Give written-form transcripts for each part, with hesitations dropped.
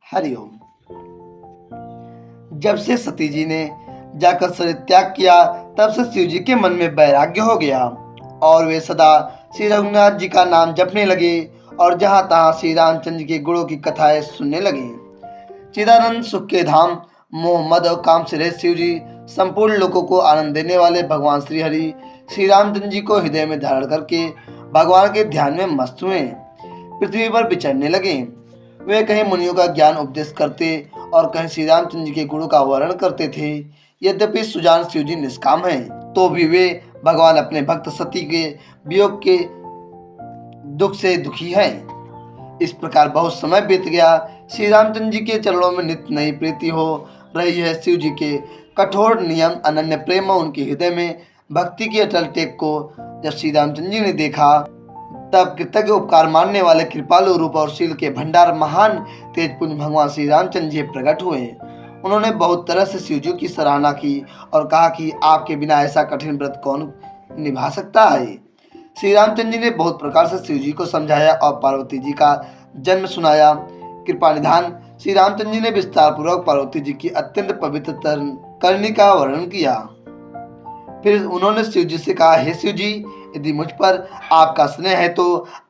हरिओम। जब से सती जी ने जाकर शरीर त्याग किया तब से शिव जी के मन में वैराग्य हो गया और वे सदा श्री रघुनाथ जी का नाम जपने लगे और जहाँ तहाँ श्री रामचंद्र के गुणों की कथाएं सुनने लगे। चिदानंद सुख के धाम मोहम्मद और काम से रहित शिव जी संपूर्ण लोगों को आनंद देने वाले भगवान श्री हरि श्री रामचंद्र जी को हृदय में धारण करके भगवान के ध्यान में मस्त हुए पृथ्वी पर विचरने लगे। वे कहीं मुनियों का ज्ञान उपदेश करते और कहीं श्री रामचंद्र जी के गुणों का वर्णन करते थे। यद्यपि सुजान शिव जी निष्काम हैं, तो भी वे भगवान अपने भक्त सती के वियोग के दुख से दुखी हैं। इस प्रकार बहुत समय बीत गया। श्री रामचंद्र जी के चरणों में नित्य नई प्रीति हो रही है। शिव जी के कठोर नियम, अनन्य प्रेम और उनके हृदय में भक्ति की अटल टेक को जब श्री रामचंद्र जी ने देखा तब कृतज्ञ उपकार मानने वाले कृपालु रूप और शील के भंडार महान तेजपुंज भगवान श्री रामचंद्र जी प्रकट हुए। उन्होंने बहुत तरह से शिव जी की सराहना की और कहा कि आपके बिना ऐसा कठिन व्रत कौन निभा सकता है। श्री रामचंद्र जी ने बहुत प्रकार से शिव जी को समझाया और पार्वती जी का जन्म सुनाया। कृपा निधान श्री रामचंद्र जी ने विस्तार पूर्वक पार्वती जी की अत्यंत पवित्र करनी का वर्णन किया। फिर उन्होंने शिव जी से कहा, हे शिव जी, यदि मुझ पर आपका स्नेह है तो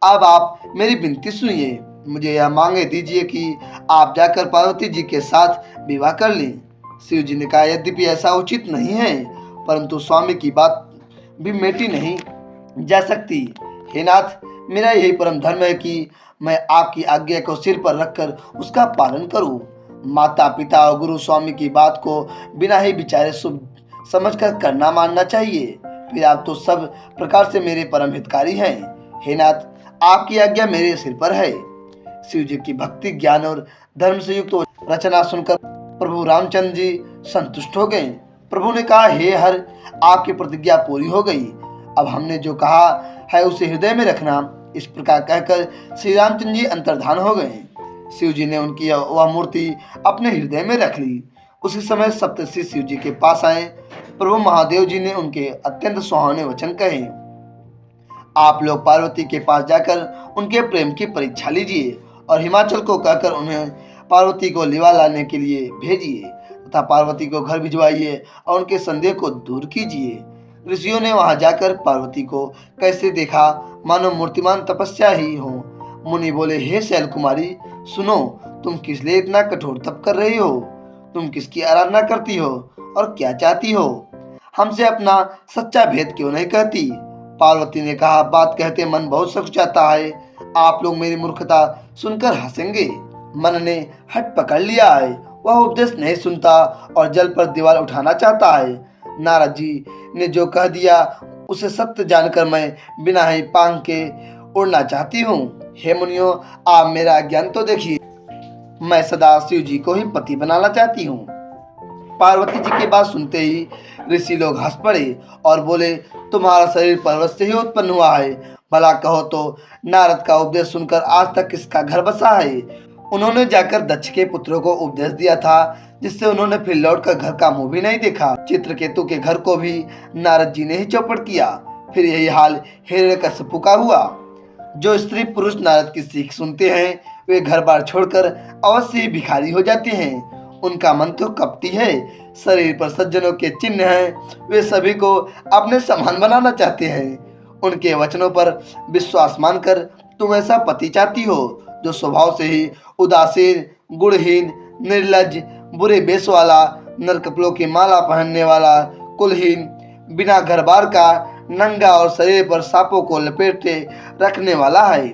अब आप मेरी विनती सुनिए। मुझे यह मांगे दीजिए कि आप जाकर पार्वती जी के साथ विवाह कर लें। शिव जी ने कहा, यद्यपि ऐसा उचित नहीं है, परंतु स्वामी की बात भी मेटी नहीं जा सकती। हे नाथ, मेरा यही परम धर्म है कि मैं आपकी आज्ञा को सिर पर रखकर उसका पालन करूं। माता पिता और गुरु स्वामी की बात को बिना ही विचारे शुभ समझकर करना मानना चाहिए। फिर आप तो सब प्रकार से मेरे परम हितकारी हैं। हे नाथ, आपकी आज्ञा मेरे सिर पर है। शिव जी की भक्ति, ज्ञान और धर्म से युक्त रचना सुनकर प्रभु रामचंद्र जी संतुष्ट हो गए। प्रभु ने कहा, हे हर, आपकी प्रतिज्ञा पूरी हो गई। अब हमने जो कहा है उसे हृदय में रखना। इस प्रकार कहकर श्री रामचंद्र जी अंतर्धान हो गए। शिव जी ने उनकी वह मूर्ति अपने हृदय में रख ली। उसी समय सप्तर्षि शिव जी के पास आए। प्रभु महादेव जी ने उनके अत्यंत सुहावने वचन कहे, आप लोग पार्वती के पास जाकर उनके प्रेम की परीक्षा लीजिए और हिमाचल को कहकर उन्हें पार्वती को लिवा लाने के लिए भेजिए तथा पार्वती को घर भिजवाइए और उनके संदेह को दूर कीजिए। ऋषियों ने वहां जाकर पार्वती को कैसे देखा, मानो मूर्तिमान तपस्या ही हो। मुनि बोले, हे शैल कुमारी, सुनो, तुम किस लिए इतना कठोर तप कर रही हो? तुम किसकी आराधना करती हो और क्या चाहती हो? हमसे अपना सच्चा भेद क्यों नहीं कहती? पार्वती ने कहा, बात कहते मन बहुत सच जाता है। आप लोग मेरी मूर्खता सुनकर हंसेंगे। मन ने हट पकड़ लिया है, वह उपदेश नहीं सुनता और जल पर दीवार उठाना चाहता है। नारद जी ने जो कह दिया उसे सत्य जानकर मैं बिना ही पांग के उड़ना चाहती हूँ। हे मुनियों, आप मेरा ज्ञान तो देखिए, मैं सदा शिव जी को ही पति बनाना चाहती हूँ। पार्वती जी की बात सुनते ही ऋषि लोग हंस पड़े और बोले, तुम्हारा शरीर पर्वत से ही उत्पन्न हुआ है। भला कहो तो नारद का उपदेश सुनकर आज तक किसका घर बसा है? उन्होंने जाकर दक्ष के पुत्रों को उपदेश दिया था, जिससे उन्होंने फिर लौटकर घर का मुंह भी नहीं देखा। चित्रकेतु के घर को भी नारद जी ने ही चौपट किया। फिर यही हाल हिरण्यकश्यप का हुआ। जो स्त्री पुरुष नारद की सीख सुनते हैं वे घर बार छोड़कर अवश्य ही भिखारी हो जाते हैं। उनका मन तो कपटी है, शरीर पर सज्जनों के चिन्ह हैं, वे सभी को अपने समान बनाना चाहते हैं। उनके वचनों पर विश्वास मानकर तुम ऐसा पति चाहती हो जो स्वभाव से ही उदासीन, गुणहीन, निर्लज, बुरे बेस वाला, नरकपलों की माला पहनने वाला, कुलहीन, बिना घर बार का, नंगा और शरीर पर सांपों को लपेटे रखने वाला है।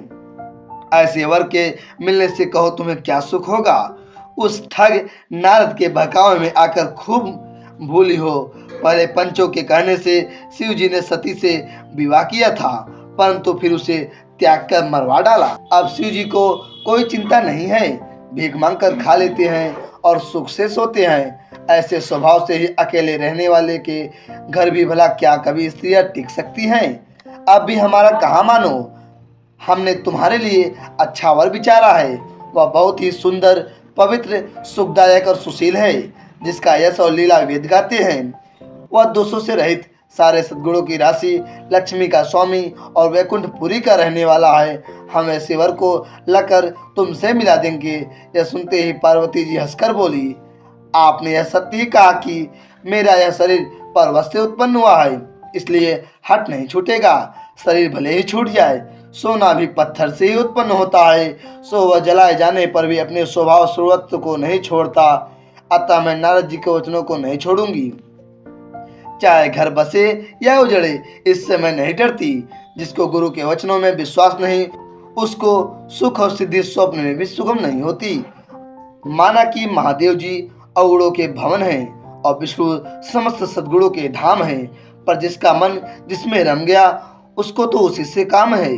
ऐसे वर के मिलने से कहो तुम्हें क्या सुख होगा। उस ठग नारद के बहकावे में आकर खूब भूली हो। पहले पंचों के कहने से शिव जी ने सती से विवाह किया था, परंतु फिर उसे त्याग कर मरवा डाला। अब शिव जी को कोई चिंता नहीं है, भीख मांगकर खा लेते हैं और सुख से सोते हैं। ऐसे स्वभाव से ही अकेले रहने वाले के घर भी भला क्या कभी स्त्रियां टिक सकती हैं? अब भी हमारा कहाँ मानो। हमने तुम्हारे लिए अच्छा वर विचारा है। वह बहुत ही सुंदर, पवित्र, सुखदायक और सुशील है, जिसका यश और लीला वेद गाते हैं। वह दोषों से रहित, सारे सद्गुणों की राशि, लक्ष्मी का स्वामी और वैकुंठपुरी का रहने वाला है। हम ऐसे वर को लाकर तुमसे मिला देंगे। यह सुनते ही पार्वती जी हंसकर बोली, आपने यह सत्य ही कहा कि मेरा यह शरीर पर्वत से उत्पन्न हुआ है, इसलिए हट नहीं छूटेगा। शरीर भले ही छूट जाए, सोना भी पत्थर से ही उत्पन्न होता है, सो वह जलाए जाने पर भी अपने स्वभाव स्वत्व को नहीं छोड़ता। अतः मैं नारद जी के वचनों को नहीं छोड़ूंगी, चाहे घर बसे या उजड़े, इससे मैं नहीं डरती। जिसको गुरु के वचनों में विश्वास नहीं, उसको सुख और सिद्धि स्वप्न में भी सुगम नहीं होती। माना कि महादेव जी अवगुणों के भवन हैं और विष्णु समस्त सद्गुणों के धाम हैं, पर जिसका मन जिसमें रम गया उसको तो उसी से काम है।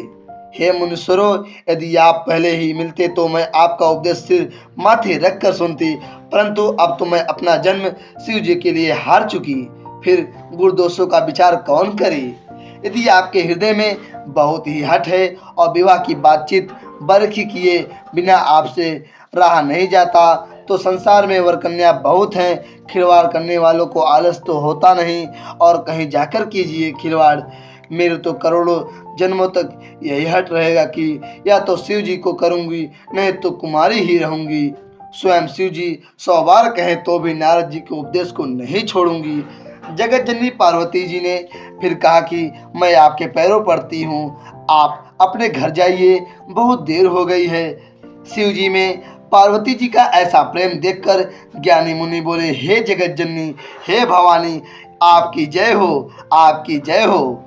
हे मुनीश्वरों, यदि आप पहले ही मिलते तो मैं आपका उपदेश सिर माथे रख कर सुनती, परंतु अब तो मैं अपना जन्म शिव जी के लिए हार चुकी, फिर गुरुदोषों का विचार कौन करे। यदि आपके हृदय में बहुत ही हट है और विवाह की बातचीत बरखी किए बिना आपसे रहा नहीं जाता, तो संसार में वर कन्या बहुत हैं। खिलवाड़ करने वालों को आलस तो होता नहीं, और कहीं जाकर कीजिए खिलवाड़। मेरे तो करोड़ों जन्मों तक यही हट रहेगा कि या तो शिव जी को करूंगी, नहीं तो कुमारी ही रहूंगी। स्वयं शिव जी 100 बार कहें तो भी नारद जी के उपदेश को नहीं छोड़ूंगी। जगत जननी पार्वती जी ने फिर कहा कि मैं आपके पैरों पड़ती हूँ, आप अपने घर जाइए, बहुत देर हो गई है। शिव जी में पार्वती जी का ऐसा प्रेम देखकर ज्ञानी मुनि बोले, हे जगत जननी, हे भवानी, आपकी जय हो, आपकी जय हो।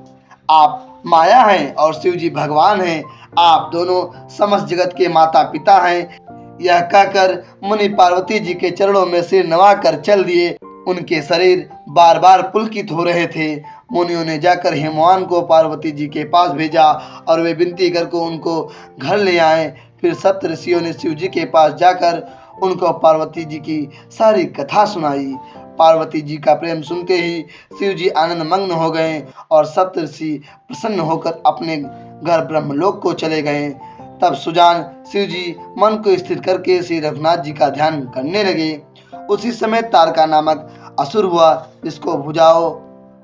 आप माया हैं और शिव जी भगवान हैं, आप दोनों समस्त जगत के माता पिता हैं। यह कहकर मुनि पार्वती जी के चरणों में सिर नवाकर चल दिए। उनके शरीर बार बार पुलकित हो रहे थे। मुनियों ने जाकर हिमवान को पार्वती जी के पास भेजा और वे विनती करके उनको घर ले आए। फिर सप्त ऋषियों ने शिव जी के पास जाकर उनको पार्वती जी की सारी कथा सुनाई। पार्वती जी का प्रेम सुनते ही शिव जी आनंद मग्न हो गए और सप्त ऋषि प्रसन्न होकर अपने घर ब्रह्मलोक को चले गए। तब सुजान शिव जी मन को स्थिर करके श्री रघुनाथ जी का ध्यान करने लगे। उसी समय तारका नामक असुर हुआ, जिसको भुजाओं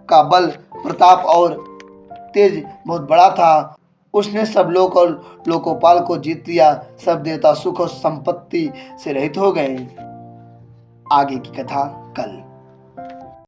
का बल, प्रताप और तेज बहुत बड़ा था। उसने सब लोक और लोकोपाल को जीत लिया। सब देवता सुख और संपत्ति से रहित हो गए। आगे की कथा।